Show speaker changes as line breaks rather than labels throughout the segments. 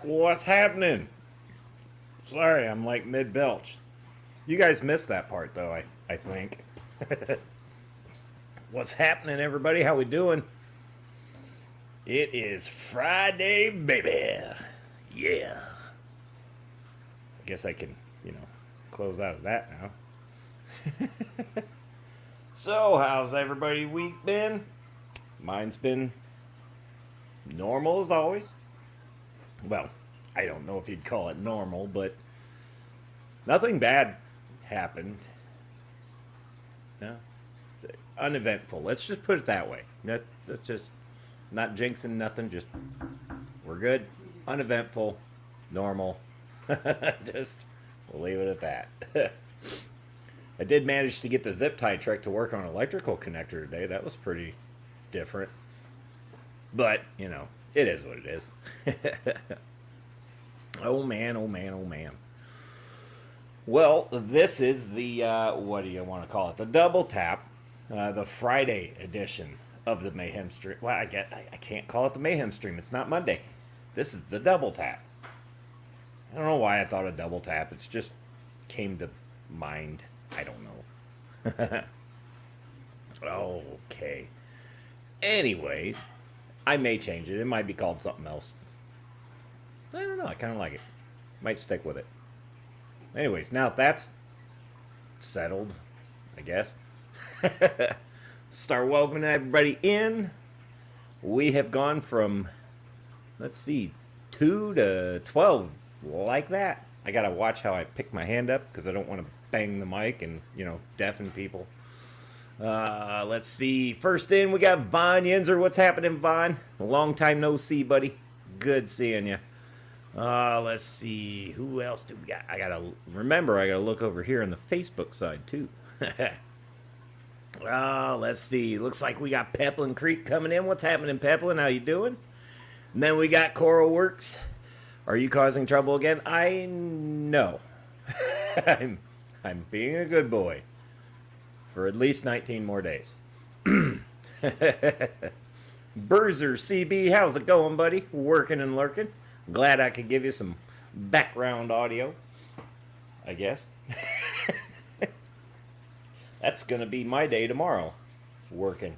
What's happening? Sorry, I'm like mid-belch. You guys missed that part, though, I think. What's happening, everybody? How we doing? It is Friday, baby. Yeah. I guess I can, close out of that now. So, how's everybody week been? Mine's been normal as always. Well, I don't know if you'd call it normal, but nothing bad happened. No, it's uneventful. Let's just put it that way. That's just not jinxing nothing. Just we're good, uneventful, normal. Just we'll leave it at that. I did manage to get the zip tie trick to work on an electrical connector today. That was pretty different, but it is what it is. Oh man, oh man, oh man. Well, this is the, what do you want to call it? The Doubletap, the Friday edition of the Mayhem Stream. Well, I can't call it the Mayhem Stream. It's not Monday. This is the Doubletap. I don't know why I thought of Doubletap. It's just came to mind. I don't know. Okay. Anyways, I may change it. It might be called something else. I don't know. I kind of like it. Might stick with it. Anyways, now that's settled, I guess. Start welcoming everybody in. We have gone from, let's see, 2 to 12, like that. I got to watch how I pick my hand up because I don't want to bang the mic and, deafen people. Let's see. First in, we got Von Yenzer. What's happening, Von? A long time no see, buddy. Good seeing you. Let's see. Who else do we got? I gotta look over here on the Facebook side, too. Let's see. Looks like we got Peplin Creek coming in. What's happening, Peplin? How you doing? And then we got Coral Works. Are you causing trouble again? I know. I'm being a good boy. For at least 19 more days. Burzer CB, how's it going, buddy? Working and lurking. Glad I could give you some background audio, I guess. That's going to be my day tomorrow. Working.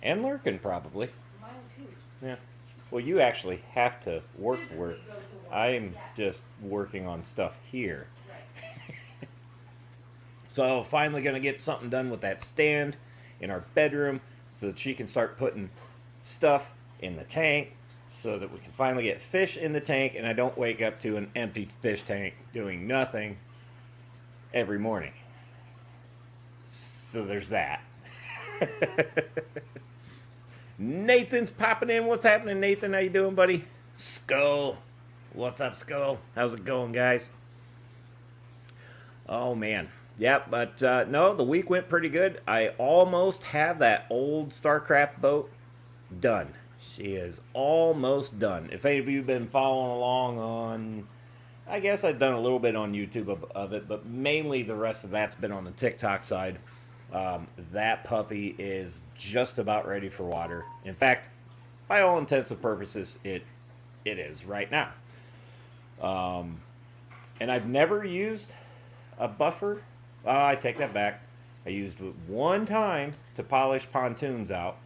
And lurking, probably.
Mine too.
Yeah. Well, you actually have to work. I'm just working on stuff here. So finally going to get something done with that stand in our bedroom so that she can start putting stuff in the tank so that we can finally get fish in the tank and I don't wake up to an empty fish tank doing nothing every morning. So there's that. Nathan's popping in. What's happening, Nathan? How you doing, buddy? Skull. What's up, Skull? How's it going, guys? Oh, man. Yeah, but no, the week went pretty good. I almost have that old StarCraft boat done. She is almost done. If any of you have been following along on, I guess I've done a little bit on YouTube of it, but mainly the rest of that's been on the TikTok side. That puppy is just about ready for water. In fact, by all intents and purposes, it is right now. And I've never used a buffer. I take that back. I used it one time to polish pontoons out.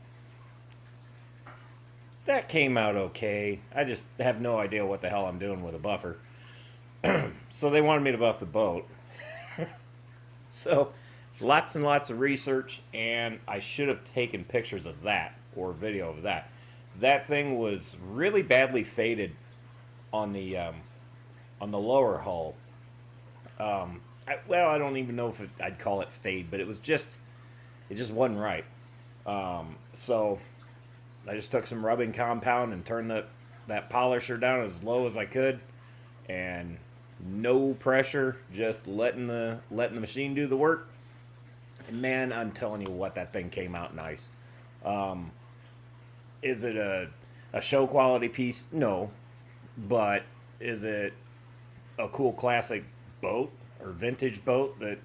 That came out okay. I just have no idea what the hell I'm doing with a buffer. So they wanted me to buff the boat. So lots and lots of research, and I should have taken pictures of that or video of that. That thing was really badly faded on the lower hull. I don't even know if I'd call it fade, but it just wasn't right. So I just took some rubbing compound and turned that polisher down as low as I could, and no pressure, just letting the machine do the work. And man, I'm telling you what, that thing came out nice. Is it a show quality piece? No, but is it a cool classic boat or vintage boat that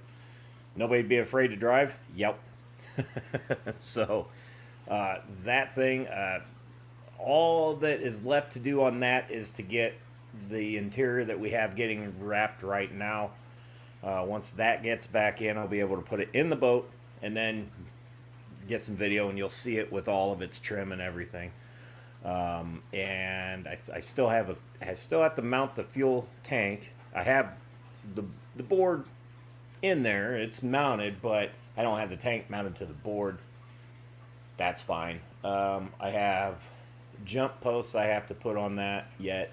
nobody'd be afraid to drive? Yep. So that thing, all that is left to do on that is to get the interior that we have getting wrapped right now. Once that gets back in, I'll be able to put it in the boat and then get some video, and you'll see it with all of its trim and everything. And I still have to mount the fuel tank. I have the board in there. It's mounted, but I don't have the tank mounted to the board. That's fine. I have jump posts I have to put on that yet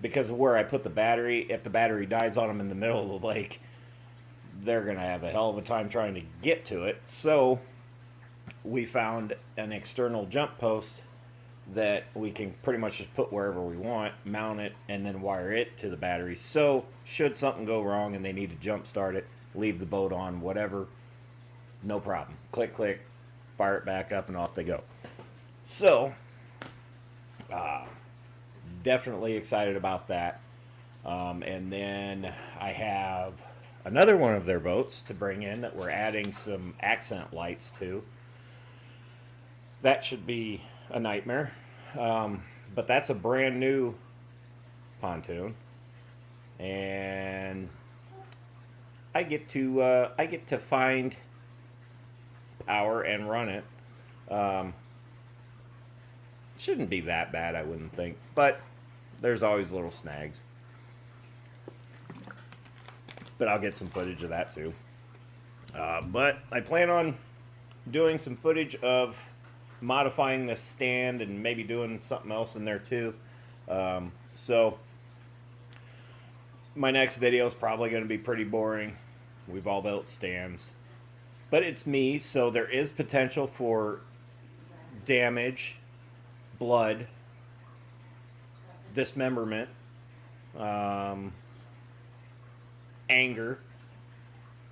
because of where I put the battery. If the battery dies on them in the middle of the lake, they're going to have a hell of a time trying to get to it. So we found an external jump post that we can pretty much just put wherever we want, mount it, and then wire it to the battery. So should something go wrong and they need to jump start it, leave the boat on, whatever, no problem. Click, click, fire it back up, and off they go. So definitely excited about that. And then I have another one of their boats to bring in that we're adding some accent lights to. That should be a nightmare. But that's a brand new pontoon. And I get to find power and run it. Shouldn't be that bad, I wouldn't think. But there's always little snags. But I'll get some footage of that too. But I plan on doing some footage of modifying this stand and maybe doing something else in there too. So my next video is probably going to be pretty boring. We've all built stands. But it's me, so there is potential for damage, blood, dismemberment, anger.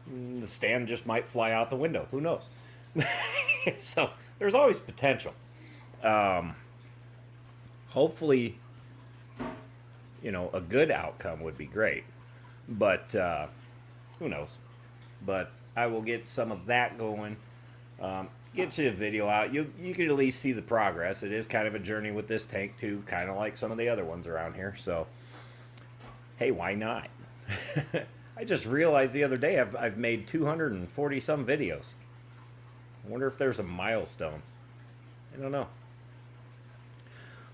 The stand just might fly out the window. Who knows? So there's always potential. Hopefully, you know, a good outcome would be great. But who knows? But I will get some of that going. Get you a video out. You can at least see the progress. It is kind of a journey with this tank too, kind of like some of the other ones around here. So, hey, why not? I just realized the other day I've made 240 some videos. I wonder if there's a milestone. I don't know.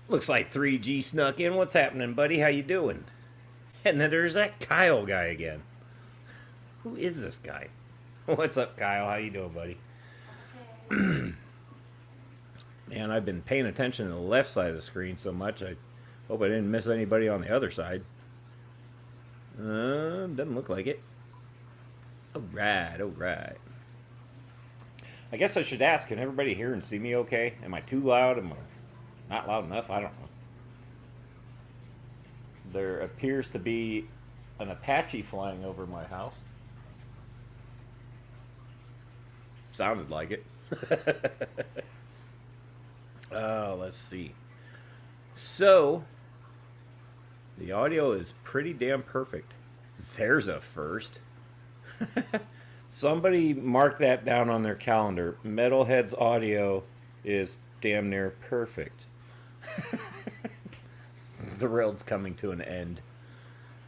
Looks like 3G snuck in. What's happening, buddy? How you doing? And then there's that Kyle guy again. Who is this guy? What's up, Kyle? How you doing, buddy? Man, I've been paying attention to the left side of the screen so much. I hope I didn't miss anybody on the other side. Doesn't look like it. All right, all right. I guess I should ask, can everybody hear and see me okay? Am I too loud? Am I not loud enough? I don't know. There appears to be an Apache flying over my house. Sounded like it. Oh, let's see. So, the audio is pretty damn perfect. There's a first. Somebody mark that down on their calendar. Metalhead's audio is damn near perfect. The world's coming to an end.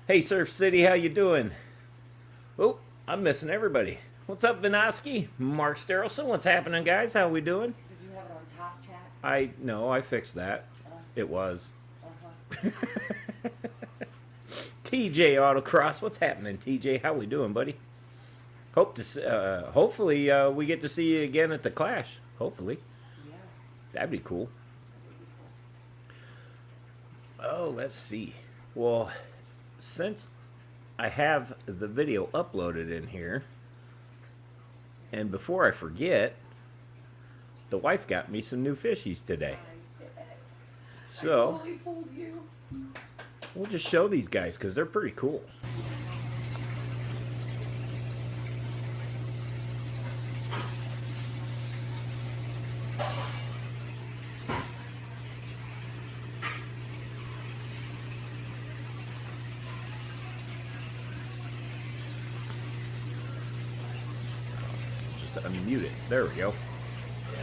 Hey, Surf City, how you doing? Oh, I'm missing everybody. What's up, Vinoski? Mark Sterelson, what's happening, guys? How we doing?
Did you have it on top chat?
I fixed that. It was. TJ Autocross, what's happening, TJ? How we doing, buddy? Hopefully we get to see you again at the Clash. Hopefully.
Yeah.
That'd be cool. Oh, let's see. Well, since I have the video uploaded in here, and before I forget, the wife got me some new fishies today. So,
I totally fooled you.
We'll just show these guys because they're pretty cool. Just unmute it. There we go.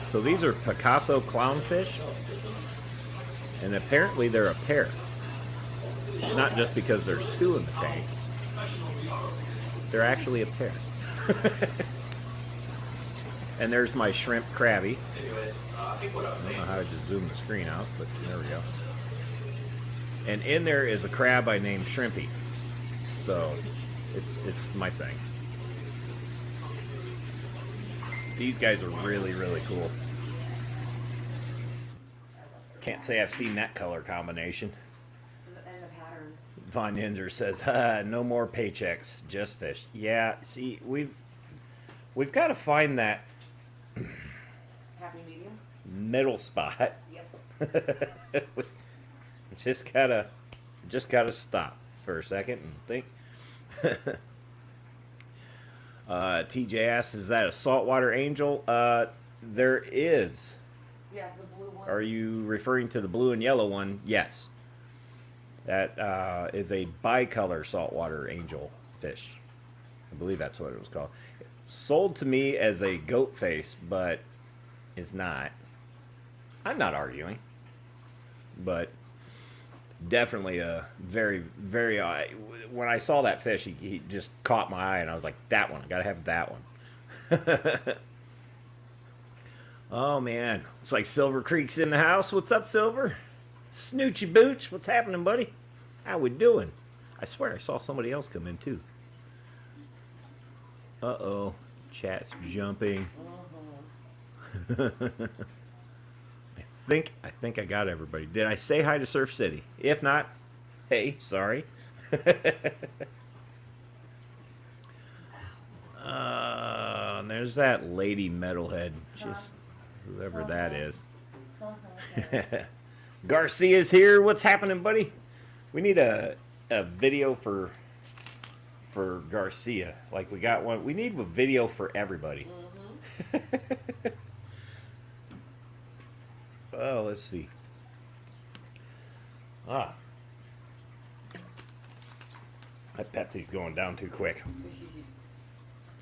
So these are Picasso clownfish. And apparently they're a pair. Not just because there's two in the tank. They're actually a pair. And there's my shrimp crabby. I don't know how to just zoom the screen out, but there we go. And in there is a crab I named Shrimpy. So it's my thing. These guys are really, really cool. Can't say I've seen that color combination.
And the pattern.
Von Inzer says, no more paychecks, just fish. Yeah, see, we've got to find that
Happy medium?
middle spot.
Yep.
just gotta stop for a second and think. TJ asks, is that a saltwater angel? There is.
Yeah, the blue one.
Are you referring to the blue and yellow one? Yes. That is a bicolor saltwater angel fish. I believe that's what it was called. Sold to me as a goat face, but it's not. I'm not arguing. But definitely a very, very... when I saw that fish, he just caught my eye, and I was like, that one. I got to have that one. Oh, man. It's like Silver Creek's in the house. What's up, Silver? Snoochie Booch. What's happening, buddy? How we doing? I swear I saw somebody else come in, too. Uh-oh. Chat's jumping. I think I got everybody. Did I say hi to Surf City? If not, hey, sorry. And there's that lady metalhead. Just whoever that is. Garcia's here. What's happening, buddy? We need a video for Garcia. Like we got one. We need a video for everybody. Oh, let's see. That Pepsi's going down too quick.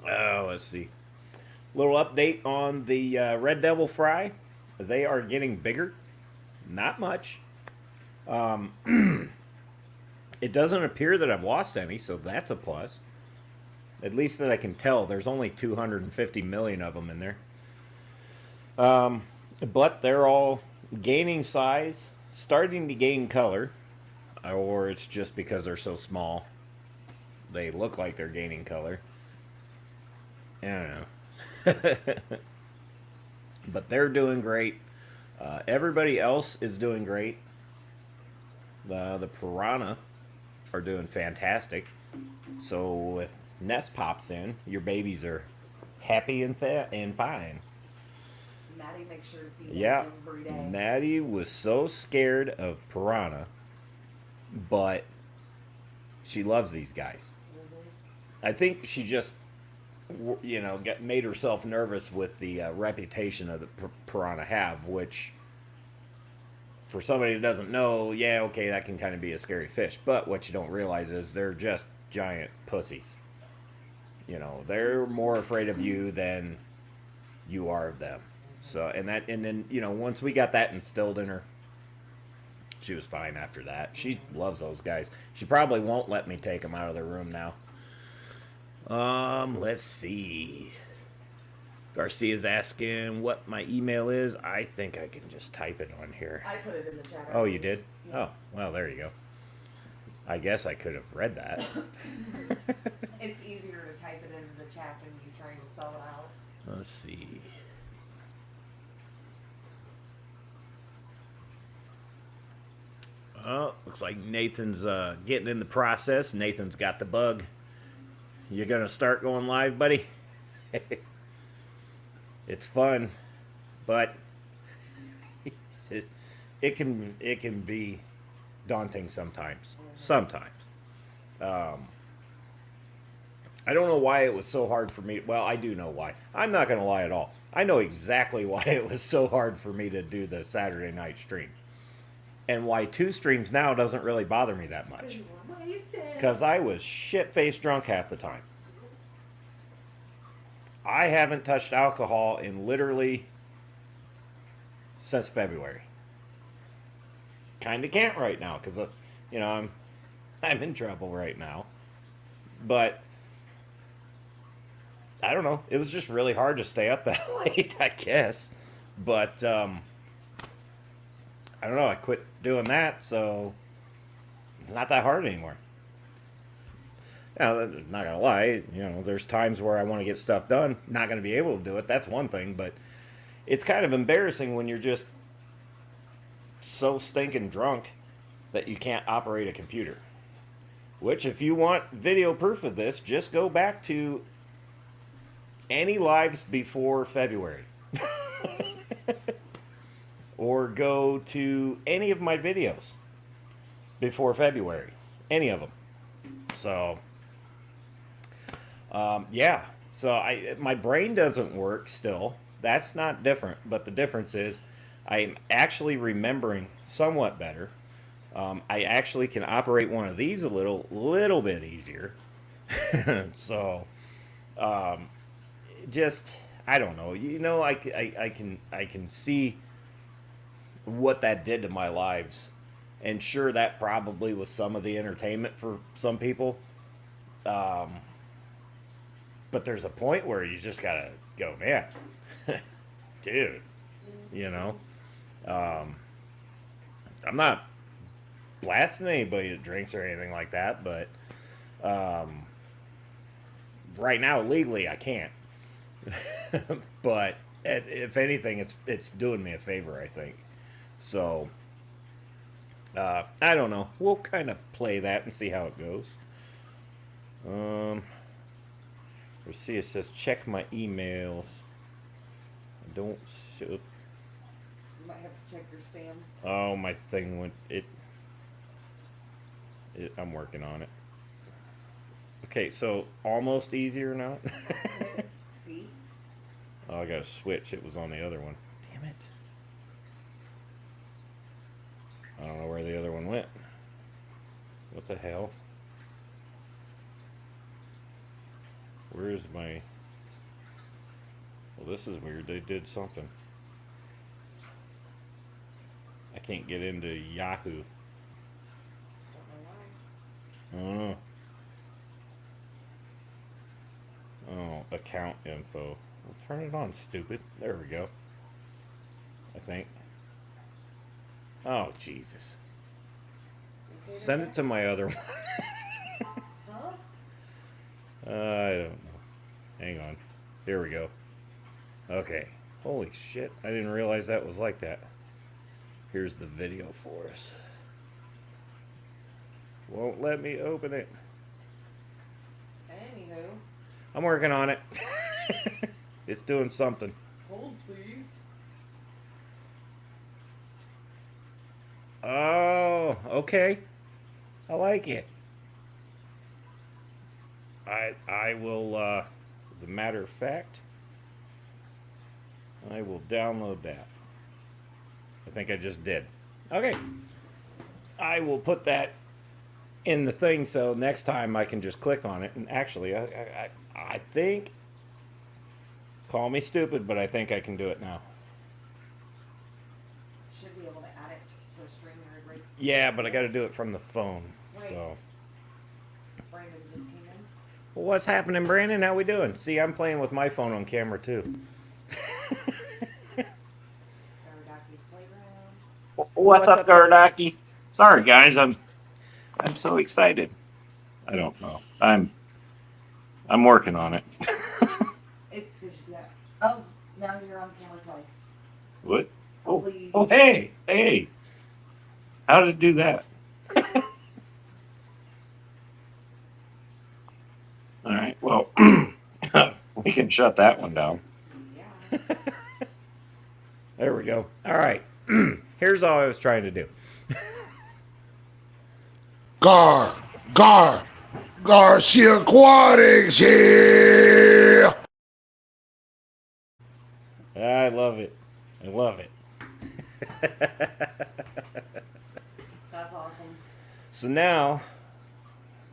Oh, let's see. Little update on the Red Devil fry. They are getting bigger. Not much. It doesn't appear that I've lost any, so that's a plus. At least that I can tell. There's only 250 million of them in there. But they're all gaining size, starting to gain color, or it's just because they're so small. They look like they're gaining color. I don't know. But they're doing great. Everybody else is doing great. The piranha are doing fantastic. So if Nest pops in, your babies are happy and fine.
Maddie makes sure to feed
Yeah,
them every day.
Maddie was so scared of piranha, but she loves these guys. I think she just, made herself nervous with the reputation of the piranha have, which, for somebody that doesn't know, yeah, okay, that can kind of be a scary fish. But what you don't realize is they're just giant pussies. They're more afraid of you than you are of them. So, and then, once we got that instilled in her, she was fine after that. She loves those guys. She probably won't let me take them out of their room now. Let's see. Garcia's asking what my email is. I think I can just type it on here.
I put it in the chat.
Oh, you did?
Yeah.
Oh, well, there you go. I guess I could have read that.
It's easier to type it into the chat than you trying to spell it out.
Let's see. Oh, looks like Nathan's getting in the process. Nathan's got the bug. You gonna start going live, buddy? It's fun, but it can be daunting sometimes. Sometimes. I don't know why it was so hard for me. Well, I do know why. I'm not gonna lie at all. I know exactly why it was so hard for me to do the Saturday night stream. And why 2 streams now doesn't really bother me that much. Because I was shit-faced drunk half the time. I haven't touched alcohol in literally since February. kind of can't right now because, you know, I'm in trouble right now. But I don't know. It was just really hard to stay up that late, I guess. But I don't know. I quit doing that, so it's not that hard anymore. Now, not gonna lie, you know, there's times where I want to get stuff done, not gonna be able to do it. That's one thing, but it's kind of embarrassing when you're just so stinking drunk that you can't operate a computer. Which, if you want video proof of this, just go back to any lives before February. Or go to any of my videos before February. Any of them. So, yeah. So, my brain doesn't work still. That's not different. But the difference is I'm actually remembering somewhat better. I actually can operate one of these a little bit easier. So, just I don't know. You know, I can see what that did to my lives, and sure, that probably was some of the entertainment for some people. But there's a point where you just gotta go, man, dude. You know, I'm not blasting anybody that drinks or anything like that, but right now legally I can't. But if anything, it's doing me a favor, I think. So I don't know. We'll kind of play that and see how it goes. Let's see. It says check my emails. I don't.
You might have to check your spam.
Oh, my thing went. I'm working on it. Okay, so almost easier now.
See?
Oh, I got to switch. It was on the other one. Damn it. I don't know where the other one went. What the hell? Where is my... Well, this is weird. They did something. I can't get into Yahoo.
Don't know why.
Oh, account info. Well, turn it on, stupid. There we go. I think. Oh, Jesus. Send it to my other one.
Huh?
I don't know. Hang on. Here we go. Okay. Holy shit. I didn't realize that was like that. Here's the video for us. Won't let me open it.
Anywho.
I'm working on it. It's doing something.
Hold, please.
Oh, okay. I like it. I will, as a matter of fact, I will download that. I think I just did. Okay. I will put that in the thing so next time I can just click on it. And actually, I think, call me stupid, but I think I can do it now.
Should be able to add it to StreamYard right.
Yeah, but I got to do it from the phone.
Right.
So,
Brandon just came in.
well, what's happening, Brandon? How we doing? See, I'm playing with my phone on camera too.
Gardaki's playground.
What's up, Garadaki? Sorry, guys. I'm so excited. I don't know. I'm working on it.
It's because you got. Oh, now you're on camera twice.
What? Oh,
Hopefully.
oh, hey. How did it do that? All right. Well, we can shut that one down.
Yeah.
There we go. All right. Here's all I was trying to do.
Garcia Aquatics here.
I love it. I love it.
That's awesome.
So now,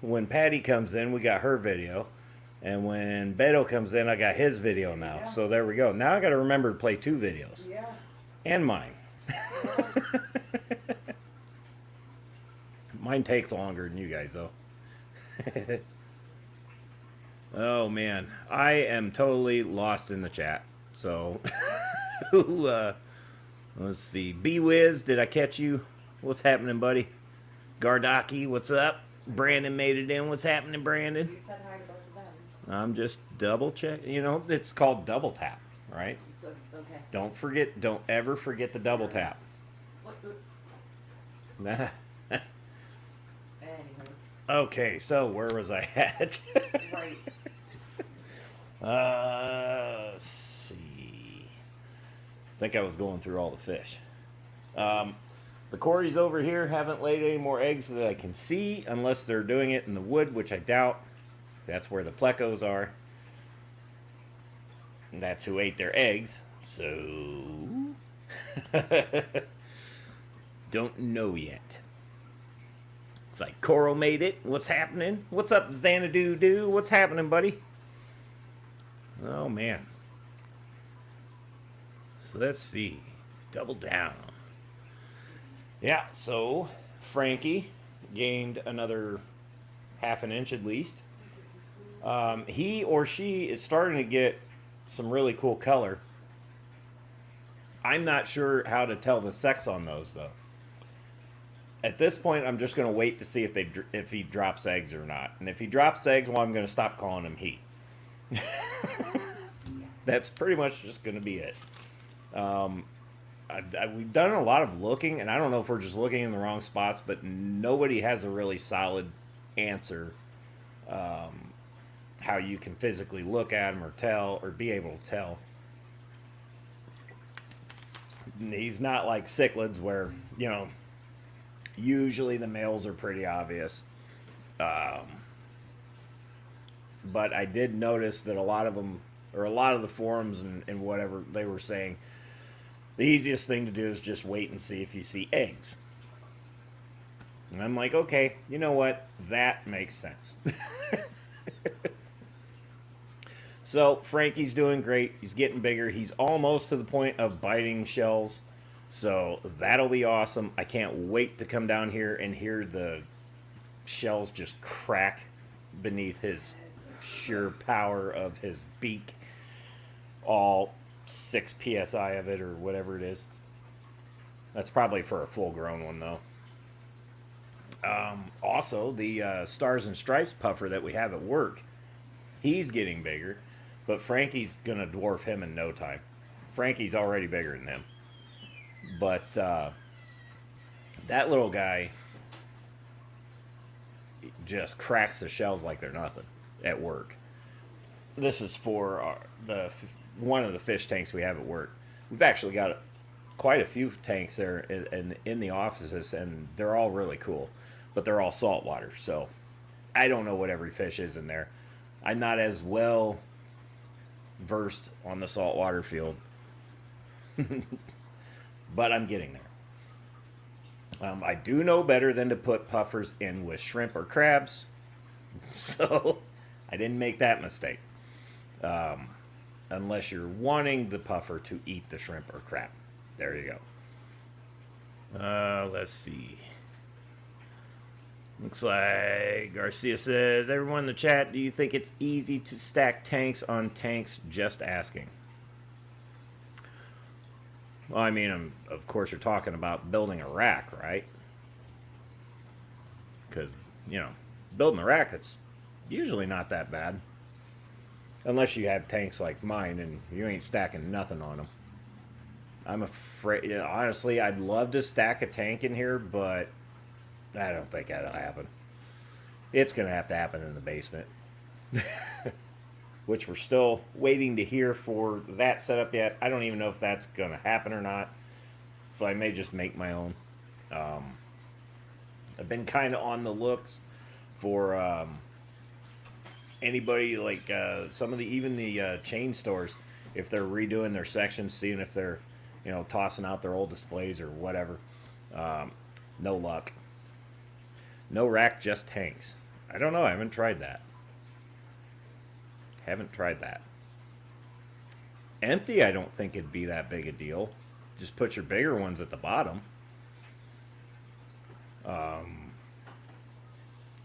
when Patty comes in, we got her video. And when Beto comes in, I got his video now.
Yeah.
So there we go. Now I got to remember to play 2 videos.
Yeah.
And mine. Mine takes longer than you guys, though. Oh, man. I am totally lost in the chat. So, let's see. B-Wiz, did I catch you? What's happening, buddy? Gardaki, what's up? Brandon made it in. What's happening, Brandon?
You said hi to both of them.
I'm just double check. You know, it's called double tap, right?
Okay.
Don't ever forget the double tap.
Anyway.
Okay, so where was I at?
Right.
Let's see. I think I was going through all the fish. The Corys over here haven't laid any more eggs that I can see, unless they're doing it in the wood, which I doubt. That's where the plecos are. And that's who ate their eggs. So, don't know yet. It's like Coral made it. What's happening? What's up, Xanadu? What's happening, buddy? Oh, man. So let's see. Double down. Yeah, so Frankie gained another half an inch at least. He or she is starting to get some really cool color. I'm not sure how to tell the sex on those, though. At this point, I'm just going to wait to see if he drops eggs or not. And if he drops eggs, well, I'm going to stop calling him he. That's pretty much just going to be it. We've done a lot of looking, and I don't know if we're just looking in the wrong spots, but nobody has a really solid answer how you can physically look at him or tell or be able to tell. He's not like cichlids where, you know, usually the males are pretty obvious. But I did notice that a lot of them, or a lot of the forums and whatever, they were saying the easiest thing to do is just wait and see if you see eggs. And I'm like, okay, you know what? That makes sense. So Frankie's doing great. He's getting bigger. He's almost to the point of biting shells. So that'll be awesome. I can't wait to come down here and hear the shells just crack beneath his sheer power of his beak. All 6 psi of it or whatever it is. That's probably for a full-grown one, though. Also, the Stars and Stripes puffer that we have at work, he's getting bigger, but Frankie's going to dwarf him in no time. Frankie's already bigger than him. But that little guy just cracks the shells like they're nothing at work. This is for one of the fish tanks we have at work. We've actually got quite a few tanks there in the offices, and they're all really cool. But they're all saltwater, so I don't know what every fish is in there. I'm not as well versed on the saltwater field. But I'm getting there. I do know better than to put puffers in with shrimp or crabs. So I didn't make that mistake. Unless you're wanting the puffer to eat the shrimp or crab. There you go. Let's see. Looks like Garcia says, everyone in the chat, do you think it's easy to stack tanks on tanks? Just asking. Well, I mean, of course you're talking about building a rack, right? Because, you know, building a rack, it's usually not that bad. Unless you have tanks like mine and you ain't stacking nothing on them. I'm afraid, you know, honestly, I'd love to stack a tank in here, but I don't think that'll happen. It's going to have to happen in the basement. Which we're still waiting to hear for that setup yet. I don't even know if that's going to happen or not. So I may just make my own. I've been kind of on the looks for anybody like some of the even the chain stores, if they're redoing their sections, seeing if they're, you know, tossing out their old displays or whatever. No luck. No rack, just tanks. I don't know. I haven't tried that. Empty, I don't think it'd be that big a deal. Just put your bigger ones at the bottom.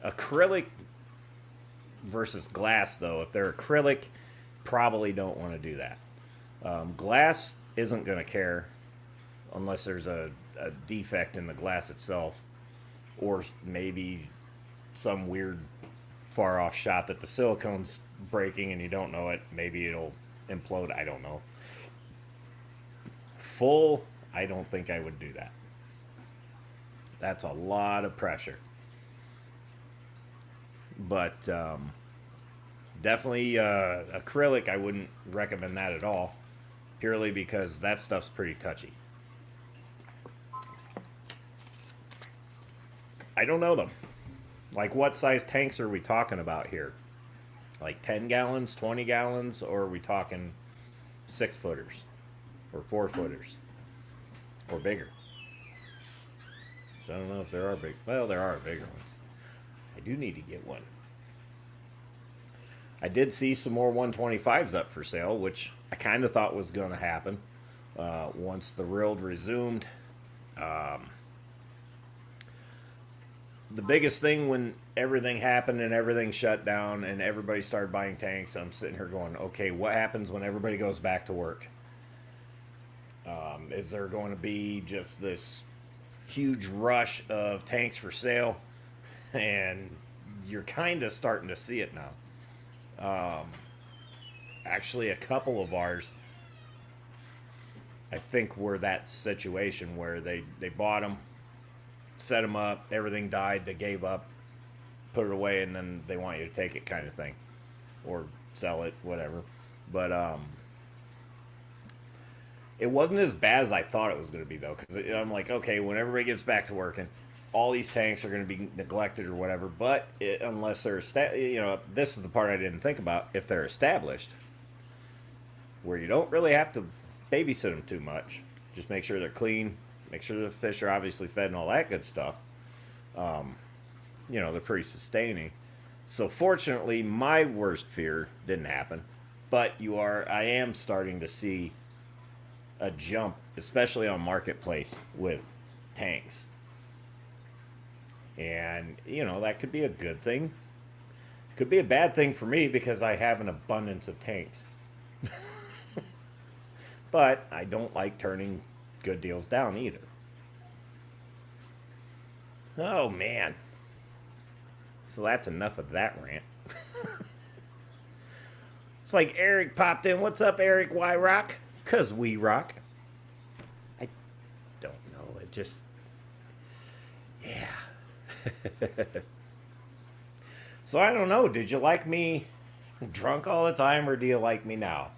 Acrylic versus glass, though. If they're acrylic, probably don't want to do that. Glass isn't going to care unless there's a defect in the glass itself, or maybe some weird far off shot that the silicone's breaking and you don't know it. Maybe it'll implode. I don't know. Full, I don't think I would do that. That's a lot of pressure. But definitely acrylic, I wouldn't recommend that at all, purely because that stuff's pretty touchy. I don't know them. Like, what size tanks are we talking about here? Like 10 gallons, 20 gallons, or are we talking 6-footers or 4-footers or bigger? So I don't know if there are big. Well, there are bigger ones. I do need to get one. I did see some more 125s up for sale, which I kind of thought was going to happen once the world resumed. The biggest thing when everything happened and everything shut down and everybody started buying tanks, I'm sitting here going, okay, what happens when everybody goes back to work? Is there going to be just this huge rush of tanks for sale? And you're kind of starting to see it now. Actually, a couple of ours, I think, were that situation where they bought them, set them up, everything died, they gave up, put it away, and then they want you to take it, kind of thing, or sell it, whatever. But it wasn't as bad as I thought it was going to be, though, because I'm like, okay, when everybody gets back to working, all these tanks are going to be neglected or whatever. But unless they're this is the part I didn't think about. If they're established, where you don't really have to babysit them too much, just make sure they're clean, make sure the fish are obviously fed and all that good stuff. They're pretty sustaining. So fortunately, my worst fear didn't happen. But I am starting to see a jump, especially on Marketplace, with tanks. And, that could be a good thing. It could be a bad thing for me because I have an abundance of tanks. But I don't like turning good deals down either. Oh, man. So that's enough of that rant. It's like Eric popped in. What's up, Eric? Why rock? 'Cause we rock. I don't know. It just... Yeah. So I don't know. Did you like me drunk all the time, or do you like me now?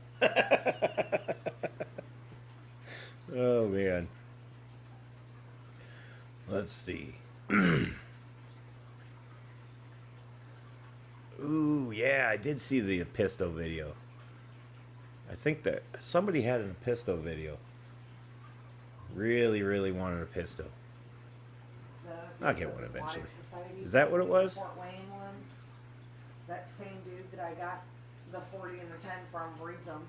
Oh, man. Let's see. Ooh, yeah, I did see the Episto video. I think that somebody had an Episto video. Really, really wanted a Episto. I'll get one eventually. Is that what it was?
Fort Wayne one. That same dude that I got the 40 and the 10 from breeds them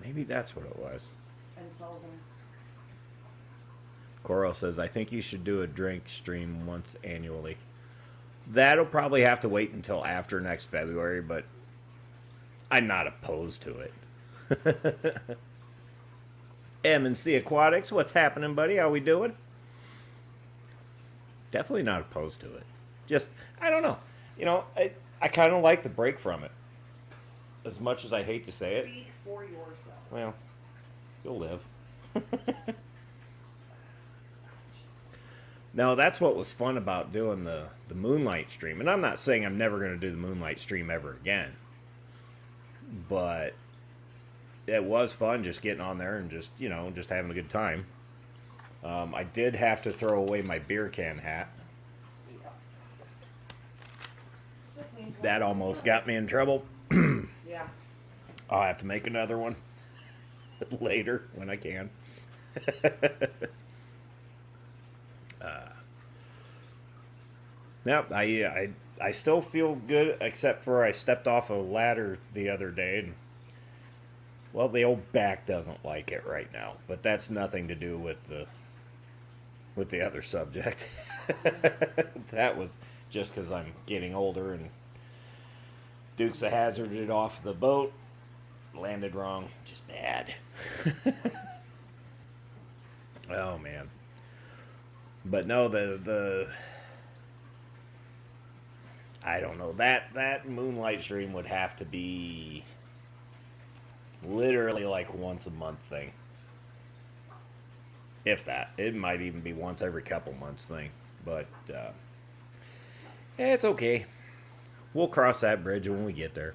Maybe that's what it was.
and sells them.
Coral says, I think you should do a drink stream once annually. That'll probably have to wait until after next February, but I'm not opposed to it. M&C Aquatics, what's happening, buddy? How we doing? Definitely not opposed to it. Just, I don't know. I kind of like the break from it. As much as I hate to say it.
Speak for yourself.
Well, you'll live. Now, that's what was fun about doing the Moonlight stream. And I'm not saying I'm never going to do the Moonlight stream ever again. But it was fun just getting on there and just having a good time. I did have to throw away my beer can hat. That almost got me in trouble.
Yeah.
I'll have to make another one later when I can. Yep, I still feel good, except for I stepped off a ladder the other day, and well, the old back doesn't like it right now, but that's nothing to do with with the other subject. That was just because I'm getting older and Dukes of Hazzard it off the boat. Landed wrong. Just bad. Oh, man. But no, the I don't know. That moonlight stream would have to be literally like once a month thing. If that. It might even be once every couple months thing. But it's okay. We'll cross that bridge when we get there.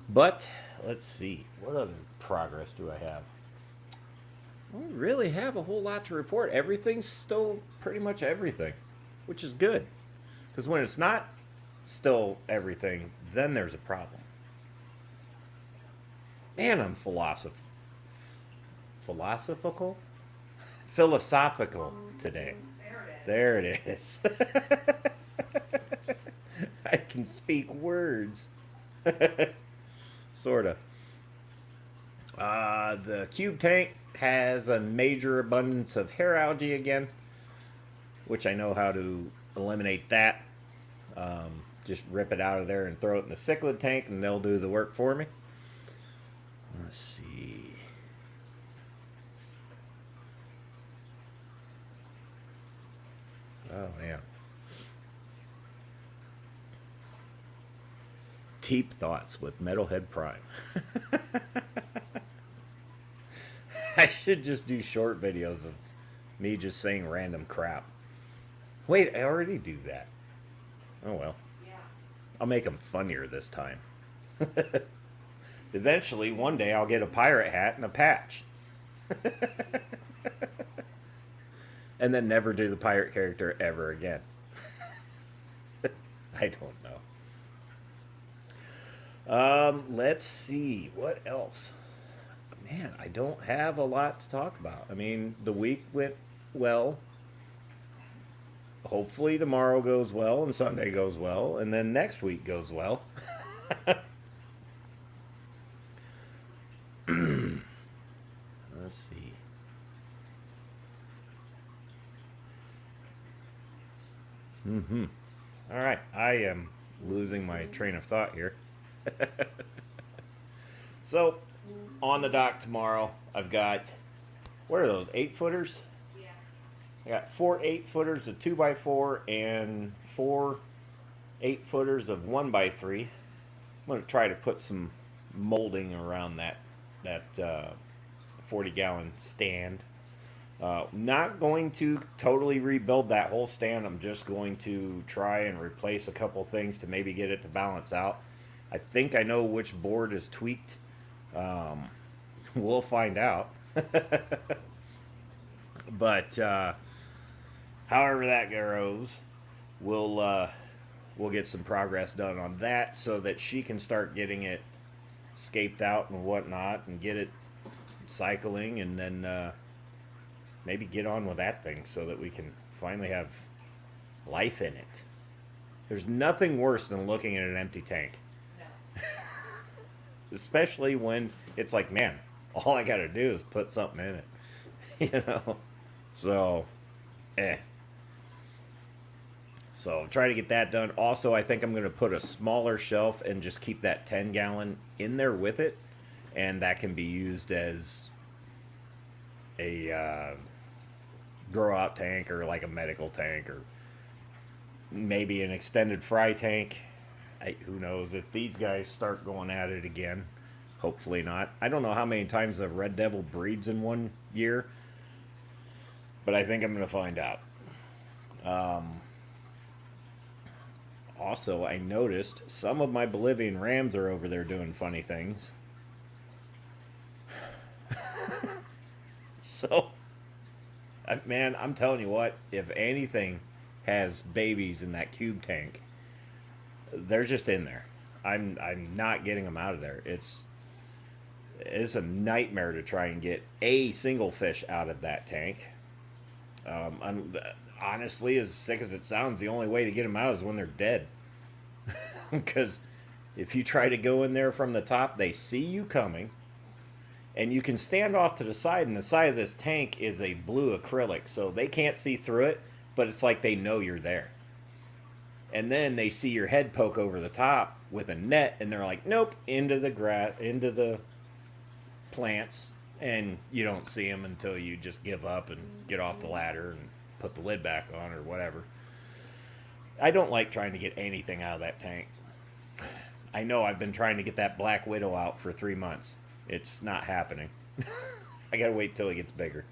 But let's see. What other progress do I have? I don't really have a whole lot to report. Everything's still pretty much everything, which is good. Because when it's not still everything, then there's a problem. Man, I'm philosophical today. There it is. I can speak words. Sorta. The cube tank has a major abundance of hair algae again, which I know how to eliminate that. Just rip it out of there and throw it in the cichlid tank, and they'll do the work for me. Let's see. Oh, yeah. Deep Thoughts with Metalhead Prime. I should just do short videos of me just saying random crap. Wait, I already do that. Oh, well.
Yeah.
I'll make them funnier this time. Eventually, one day, I'll get a pirate hat and a patch. And then never do the pirate character ever again. I don't know. Let's see. What else? Man, I don't have a lot to talk about. I mean, the week went well. Hopefully tomorrow goes well and Sunday goes well and then next week goes well. Let's see. All right, I am losing my train of thought here. So, on the dock tomorrow, I've got, what are those, 8-footers?
Yeah.
I got 4 8-footers of 2x4 and 4 8-footers of 1x3. I'm going to try to put some molding around that 40-gallon stand. Not going to totally rebuild that whole stand. I'm just going to try and replace a couple things to maybe get it to balance out. I think I know which board is tweaked. We'll find out. But however that goes, we'll get some progress done on that so that she can start getting it scaped out and whatnot and get it cycling, and then maybe get on with that thing so that we can finally have life in it. There's nothing worse than looking at an empty tank.
No.
Especially when it's like, man, all I gotta do is put something in it. You know? So, So, try to get that done. Also, I think I'm going to put a smaller shelf and just keep that 10-gallon in there with it. And that can be used as a grow-out tank or like a medical tank or maybe an extended fry tank. Who knows if these guys start going at it again. Hopefully not. I don't know how many times the Red Devil breeds in one year, but I think I'm going to find out. Also, I noticed some of my Bolivian rams are over there doing funny things. So, man, I'm telling you what, if anything has babies in that cube tank, they're just in there. I'm not getting them out of there. It's a nightmare to try and get a single fish out of that tank. Honestly, as sick as it sounds, the only way to get them out is when they're dead. Because if you try to go in there from the top, they see you coming, And you can stand off to the side, and the side of this tank is a blue acrylic, so they can't see through it, but it's like they know you're there. And then they see your head poke over the top with a net, and they're like, nope, into the plants, and you don't see them until you just give up and get off the ladder and put the lid back on or whatever. I don't like trying to get anything out of that tank. I know I've been trying to get that Black Widow out for 3 months. It's not happening. I gotta wait till it gets bigger.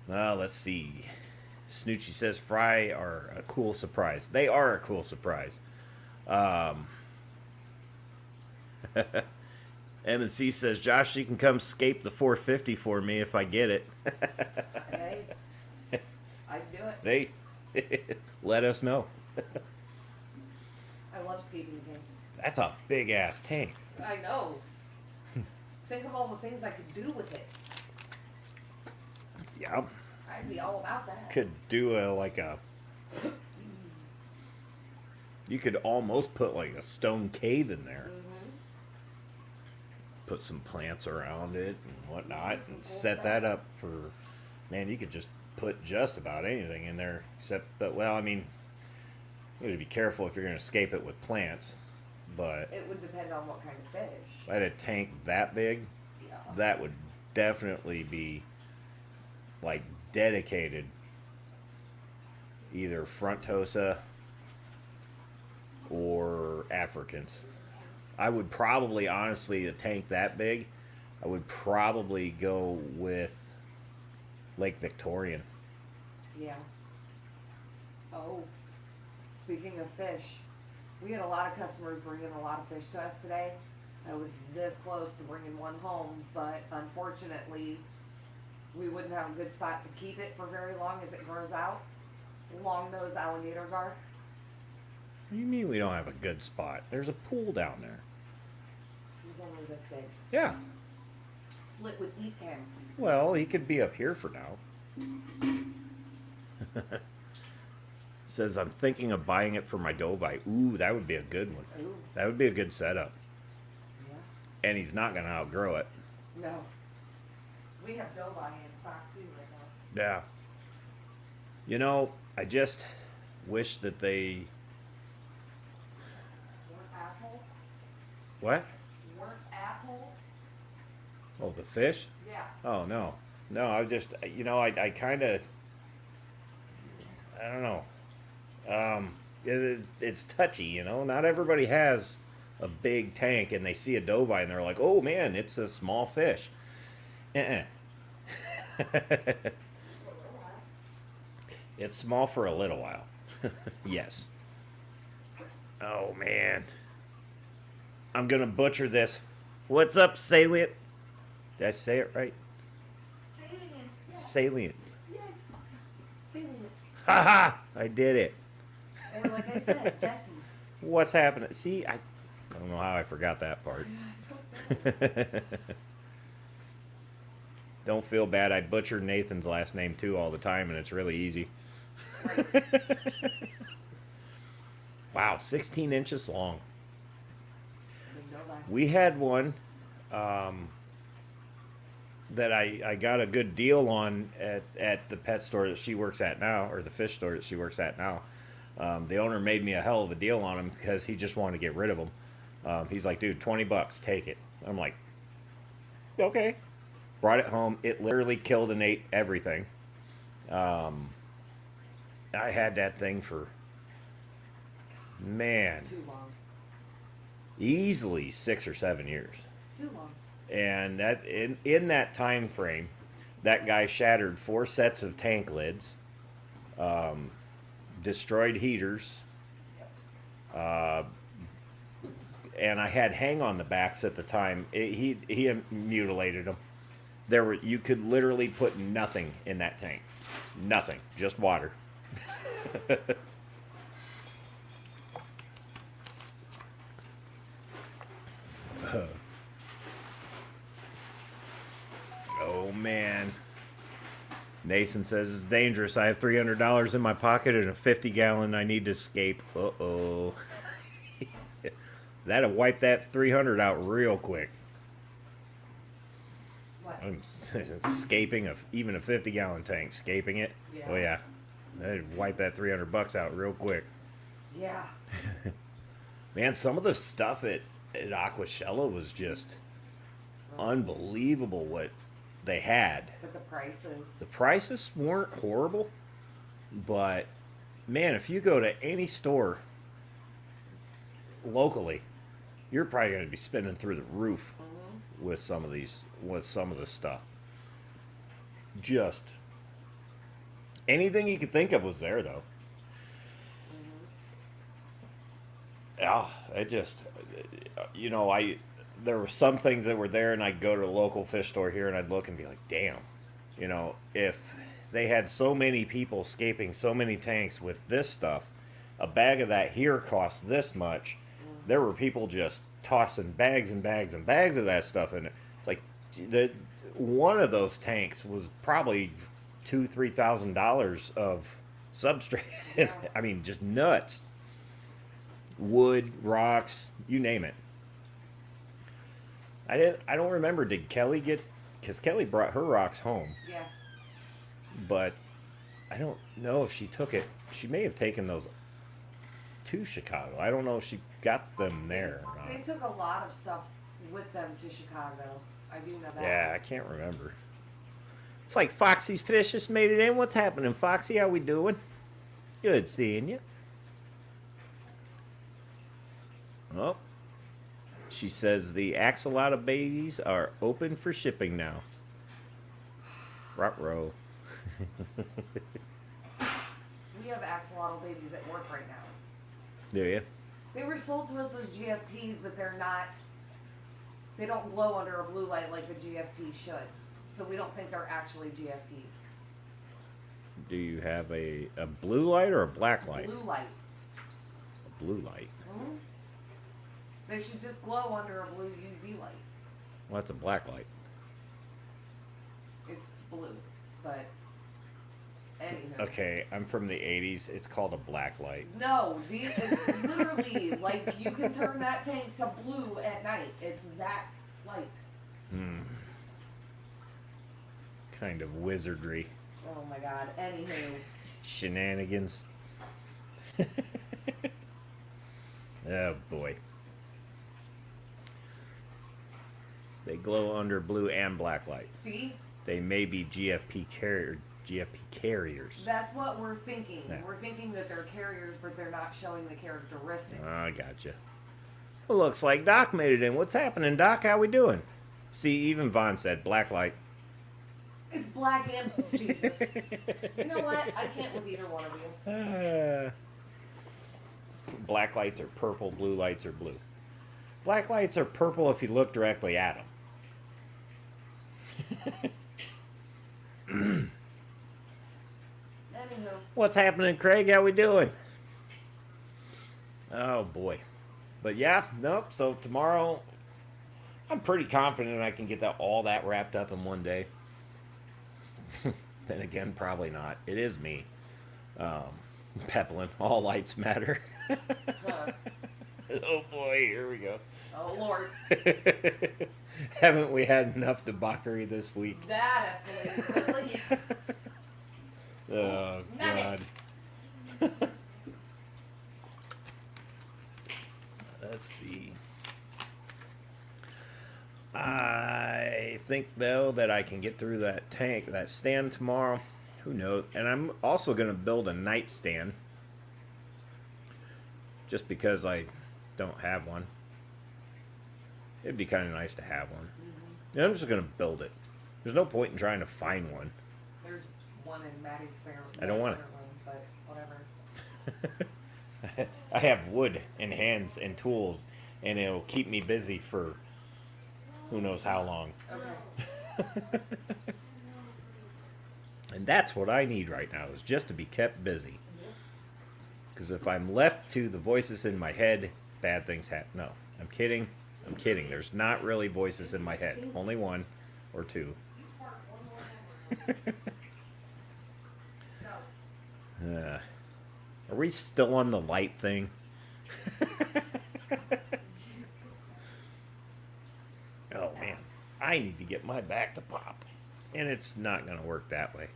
Well, let's see. Snoochie says fry are a cool surprise. They are a cool surprise. M&C says, Josh, you can come scape the 450 for me if I get it.
Hey, I'd do it.
They let us know.
I love skating tanks.
That's a big ass tank.
I know. Think of all the things I could do with it.
Yeah.
I'd be all about that.
Could do you could almost put like a stone cave in there.
Mm-hmm.
Put some plants around it and whatnot,
Some
and
cool
set
stuff.
that up for, man, you could just put just about anything in there except, but well, I mean, you got to be careful if you're going to escape it with plants, but
It would depend on what kind of fish.
if I had a tank that big,
Yeah.
that would definitely be like dedicated either frontosa or Africans. I would probably, honestly, a tank that big, I would probably go with Lake Victorian.
Yeah. Oh, speaking of fish, we had a lot of customers bringing a lot of fish to us today. I was this close to bringing one home, but unfortunately, we wouldn't have a good spot to keep it for very long as it grows out. Long-nosed alligator gar.
What do you mean we don't have a good spot? There's a pool down there.
He's only this big.
Yeah.
Split with eat him.
Well, he could be up here for now. Says, I'm thinking of buying it for my Dovite. Ooh, that would be a good one.
Ooh,
That would be a good setup.
yeah.
And he's not going to outgrow it.
No. We have Dovi in stock too right now.
Yeah. You know, I just wish that they...
Weren't assholes?
What?
Weren't assholes?
Oh, the fish?
Yeah.
Oh, no. No, I just, you know, I kind of... I don't know. It's touchy, you know? Not everybody has a big tank and they see a Dovite and they're like, oh, man, it's a small fish. It's small for a little while. Yes. Oh, man. I'm going to butcher this. What's up, Salient? Did I say it right?
Salient. Yes.
Salient.
Yes. Salient.
Haha! I did it.
Or like I said, Jesse.
What's happening? See, I don't know how I forgot that part. Don't feel bad. I butcher Nathan's last name too all the time, and it's really easy.
Right.
Wow, 16 inches long.
Big Dovi.
We had one that I got a good deal on at the pet store that she works at now, or the fish store that she works at now. The owner made me a hell of a deal on him because he just wanted to get rid of them. He's like, dude, $20, take it. I'm like, okay. Brought it home. It literally killed and ate everything. I had that thing for, man,
Too long.
easily 6 or 7 years.
Too long.
And that in that time frame, that guy shattered 4 sets of tank lids, destroyed heaters, and I had hang on the backs at the time. He mutilated them. You could literally put nothing in that tank, nothing, just water. Oh man. Nathan says it's dangerous. I have $300 in my pocket and a 50-gallon I need to escape. Uh-oh. That'll wipe that 300 out real quick. I'm scaping even a 50-gallon tank, scaping it.
Yeah.
Oh yeah, I'd wipe that $300 out real quick.
Yeah.
Man, some of the stuff at Aquashella was just unbelievable what they had.
But the prices.
The prices weren't horrible, but man, if you go to any store locally, you're probably going to be spending through the roof with some of the stuff. Just anything you could think of was there, though. Yeah, it just, there were some things that were there, and I'd go to a local fish store here, and I'd look and be like, damn, if they had so many people scaping so many tanks with this stuff, a bag of that here costs this much. There were people just tossing bags and bags and bags of that stuff in it. It's like one of those tanks was probably $2,000-$3,000 of substrate.
Yeah.
I mean, just nuts. Wood, rocks, you name it. I don't remember. Did Kelly get? Because Kelly brought her rocks home.
Yeah.
But I don't know if she took it. She may have taken those to Chicago. I don't know if she got them there or
They
not.
took a lot of stuff with them to Chicago. I do know that.
Yeah, I can't remember. It's like Foxy's Fish just made it in. What's happening, Foxy? How we doing? Good seeing you. Oh. She says the axolotl babies are open for shipping now. Ruh-roh.
We have axolotl babies at work right now.
Do you?
They were sold to us as GFPs, but they don't glow under a blue light like the GFP should. So we don't think they're actually GFPs.
Do you have a blue light or a black light?
Blue light.
A blue light.
Hmm? They should just glow under a blue UV light.
Well, that's a black light.
It's blue, but anywho.
Okay, I'm from the 80s. It's called a black light.
No, it's literally like you can turn that tank to blue at night. It's that light.
Kind of wizardry.
Oh my god. Anywho.
Shenanigans. Oh boy. They glow under blue and black light.
See?
They may be GFP carriers.
That's what we're thinking.
Yeah.
We're thinking that they're carriers, but they're not showing the characteristics.
I gotcha. Well, looks like Doc made it in. What's happening, Doc? How we doing? See, even Vaughn said black light.
It's black and Jesus. You know what? I can't with either one of you.
Black lights are purple, blue lights are blue. Black lights are purple if you look directly at them.
Anywho.
What's happening, Craig? How we doing? Oh boy. But yeah, nope. So tomorrow, I'm pretty confident I can get all that wrapped up in one day. Then again, probably not. It is me. Peplin, all lights matter. Oh boy, here we go.
Oh Lord.
Haven't we had enough debauchery this week?
That escalated quickly.
Oh God. Let's see. I think though that I can get through that stand tomorrow. Who knows? And I'm also going to build a nightstand. Just because I don't have one. It'd be kind of nice to have one. And I'm just going to build it. There's no point in trying to find one.
There's one in Maddie's spare room.
I don't want it.
But whatever.
I have wood and hands and tools, and it'll keep me busy for who knows how long.
Okay.
And that's what I need right now, is just to be kept busy. Because if I'm left to the voices in my head, bad things happen. No, I'm kidding. I'm kidding. There's not really voices in my head. Only one or two. Are we still on the light thing? Oh man, I need to get my back to pop. And it's not going to work that way.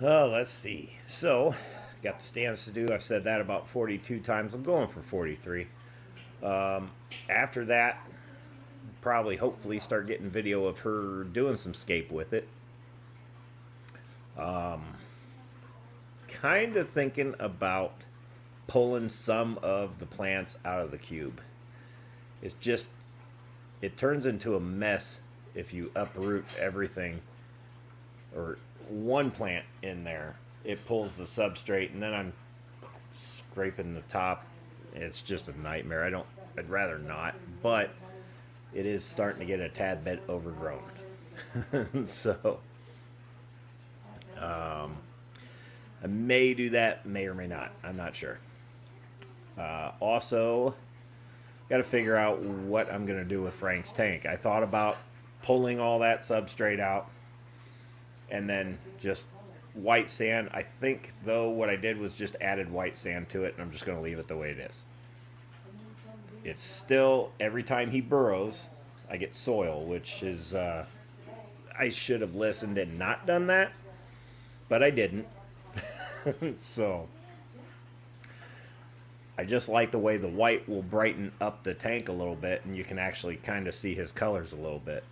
Oh, let's see. So, got the stands to do. I've said that about 42 times. I'm going for 43. After that, probably hopefully start getting video of her doing some scape with it. Kind of thinking about pulling some of the plants out of the cube. It's just, it turns into a mess if you uproot everything or one plant in there. It pulls the substrate, and then I'm scraping the top. It's just a nightmare. I'd rather not, but it is starting to get a tad bit overgrown. So I may do that, may or may not. I'm not sure. Also, got to figure out what I'm going to do with Frank's tank. I thought about pulling all that substrate out and then just white sand. I think, though, what I did was just added white sand to it, and I'm just going to leave it the way it is. It's still, every time he burrows, I get soil, which is, I should have listened and not done that, but I didn't. So, I just like the way the white will brighten up the tank a little bit, and you can actually kind of see his colors a little bit,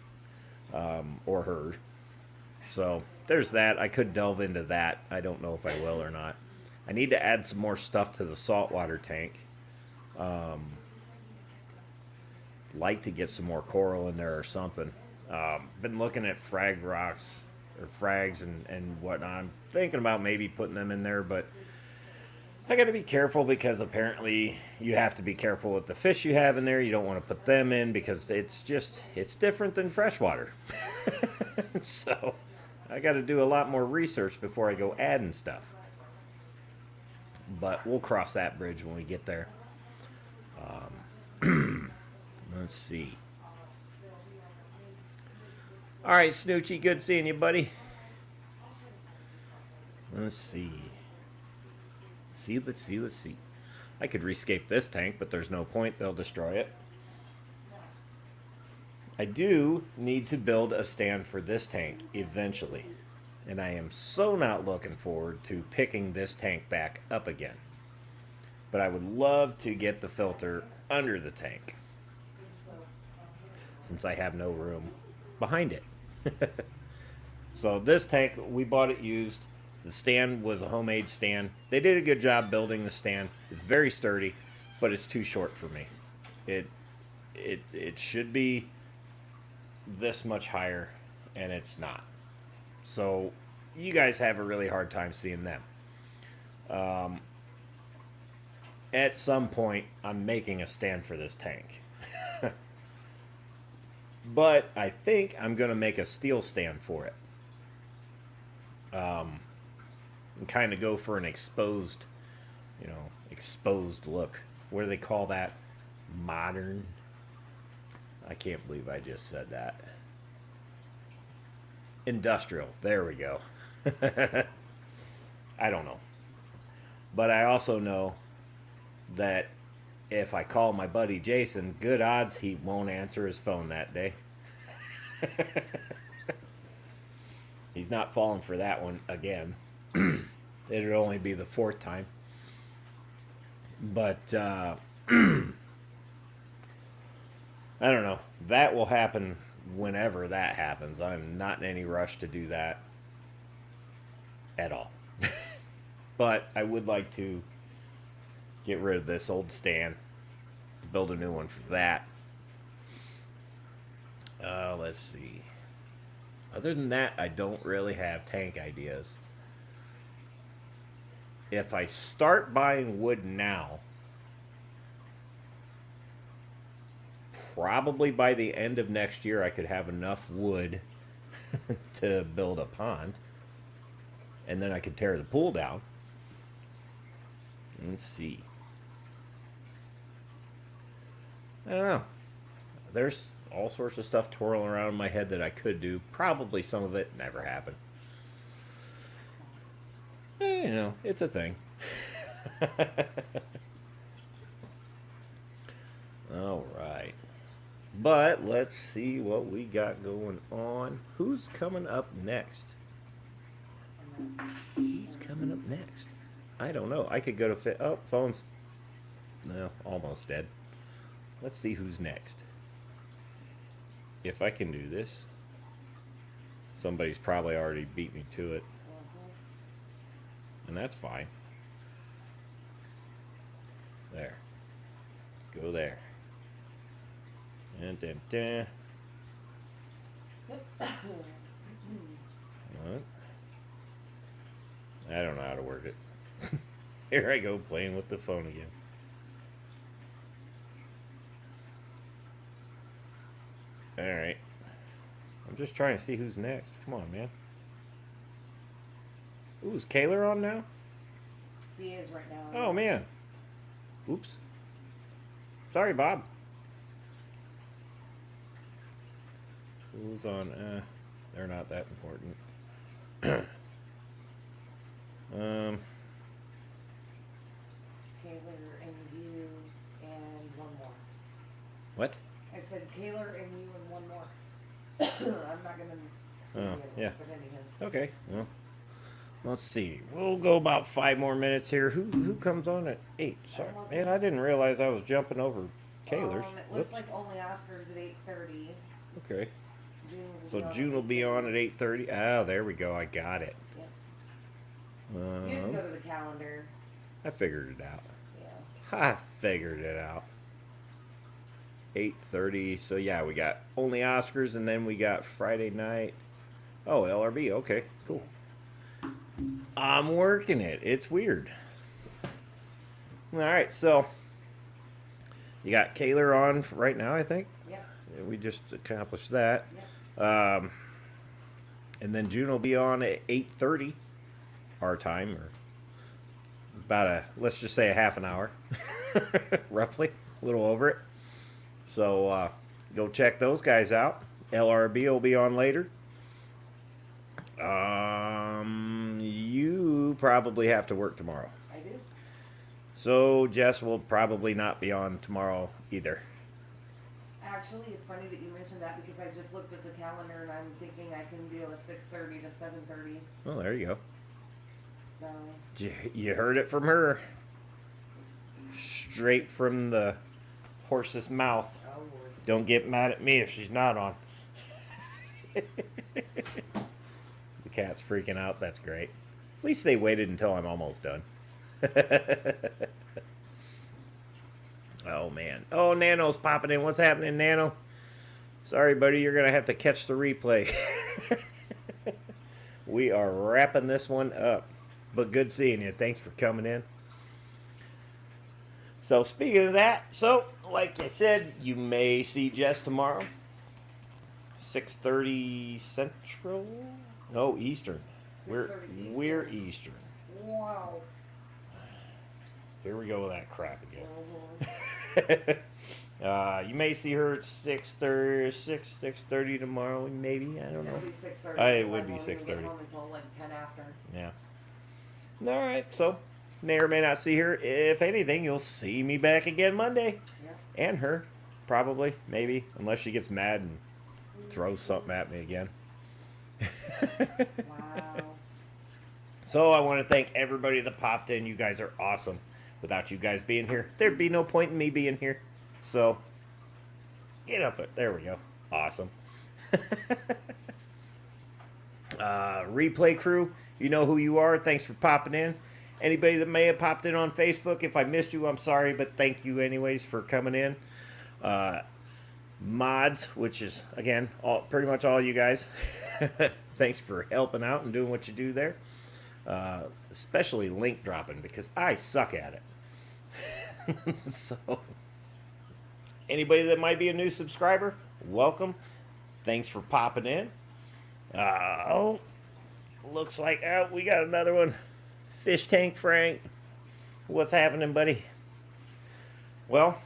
or her. So, there's that. I could delve into that. I don't know if I will or not. I need to add some more stuff to the saltwater tank. Like to get some more coral in there or something. Been looking at frag rocks or frags and whatnot. I'm thinking about maybe putting them in there, but I got to be careful because apparently you have to be careful with the fish you have in there. You don't want to put them in because it's different than freshwater. So I got to do a lot more research before I go adding stuff. But we'll cross that bridge when we get there. Let's see. All right, Snoochie, good seeing you, buddy. Let's see. Let's see. I could rescape this tank, but there's no point. They'll destroy it. I do need to build a stand for this tank eventually. And I am so not looking forward to picking this tank back up again. But I would love to get the filter under the tank, since I have no room behind it. So this tank, we bought it used. The stand was a homemade stand. They did a good job building the stand. It's very sturdy, but it's too short for me. It should be this much higher, and it's not. So you guys have a really hard time seeing them. At some point, I'm making a stand for this tank. But I think I'm going to make a steel stand for it. And kind of go for an exposed look. What do they call that? Modern? I can't believe I just said that. Industrial. There we go. I don't know. But I also know that if I call my buddy Jason, good odds he won't answer his phone that day. He's not falling for that one again. It'd only be the fourth time. But I don't know. That will happen whenever that happens. I'm not in any rush to do that at all. But I would like to get rid of this old stand, build a new one for that. Let's see. Other than that, I don't really have tank ideas. If I start buying wood now, probably by the end of next year I could have enough wood to build a pond. And then I could tear the pool down. Let's see. I don't know. There's all sorts of stuff twirling around in my head that I could do. Probably some of it never happened. You know, it's a thing. All right. But let's see what we got going on. Who's coming up next? Who's coming up next? I don't know. I could go to oh, phone's no, almost dead. Let's see who's next. If I can do this. Somebody's probably already beat me to it. And that's fine. There. Go there. And then, what? I don't know how to work it. Here I go playing with the phone again. Alright. I'm just trying to see who's next. Come on, man. Ooh, is Kaylor on now?
He is right now.
Oh, man. Oops. Sorry, Bob. Who's on? They're not that important.
Kaylor and you and one more.
What?
I said Kaylor and you and one more. I'm not gonna say the other
yeah.
one, but anyhow.
Okay. Well, let's see. We'll go about 5 more minutes here. Who comes on at 8? Sorry, man. I didn't realize I was jumping over Kaylor's.
It looks like only Oscars at 8:30.
Okay. So
on
June
at
will be
8:30.
on at 8:30. Oh, there we go. I got it.
Yep. You have to go to the calendar.
I figured it out.
Yeah.
I figured it out. 8:30. So yeah, we got only Oscars, and then we got Friday night. Oh, LRB. Okay, cool. I'm working it. It's weird. All right, so you got Kaylor on right now, I think.
Yep.
We just accomplished that.
Yep.
And then June will be on at 8:30 our time, or about let's just say a half an hour, roughly, a little over it. So go check those guys out. LRB will be on later. You probably have to work tomorrow.
I do.
So Jess will probably not be on tomorrow either.
Actually, it's funny that you mentioned that because I just looked at the calendar and I'm thinking I can do a 6:30 to 7:30.
Well, there you go.
So.
You heard it from her. Straight from the horse's mouth.
Oh Lord.
Don't get mad at me if she's not on. The cat's freaking out. That's great. At least they waited until I'm almost done. Oh, man. Oh, Nano's popping in. What's happening, Nano? Sorry, buddy. You're going to have to catch the replay. We are wrapping this one up. But good seeing you. Thanks for coming in. So, speaking of that, like I said, you may see Jess tomorrow. 6:30 Central? No, Eastern. We're Eastern.
Wow.
Here we go with that crap again.
Mm-hmm.
You may see her at 6:30 tomorrow, maybe. I don't know.
It'll be 6:30.
It would be 6:30.
Get home until like 10 after.
Yeah. All right. So may or may not see her. If anything, you'll see me back again Monday,
Yeah.
and her, probably, maybe, unless she gets mad and throws something at me again.
Wow.
So I want to thank everybody that popped in. You guys are awesome. Without you guys being here, there'd be no point in me being here. So, get up it. There we go. Awesome. Replay crew, you know who you are. Thanks for popping in. Anybody that may have popped in on Facebook, if I missed you, I'm sorry, but thank you anyways for coming in. Mods, which is, again, pretty much all you guys. Thanks for helping out and doing what you do there. Especially link dropping, because I suck at it. So, anybody that might be a new subscriber, welcome. Thanks for popping in. Looks like we got another one. Fish Tank Frank. What's happening, buddy? Well,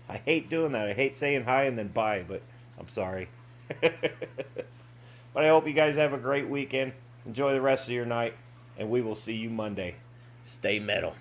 I hate doing that. I hate saying hi and then bye, but I'm sorry. But I hope you guys have a great weekend. Enjoy the rest of your night, and we will see you Monday. Stay metal.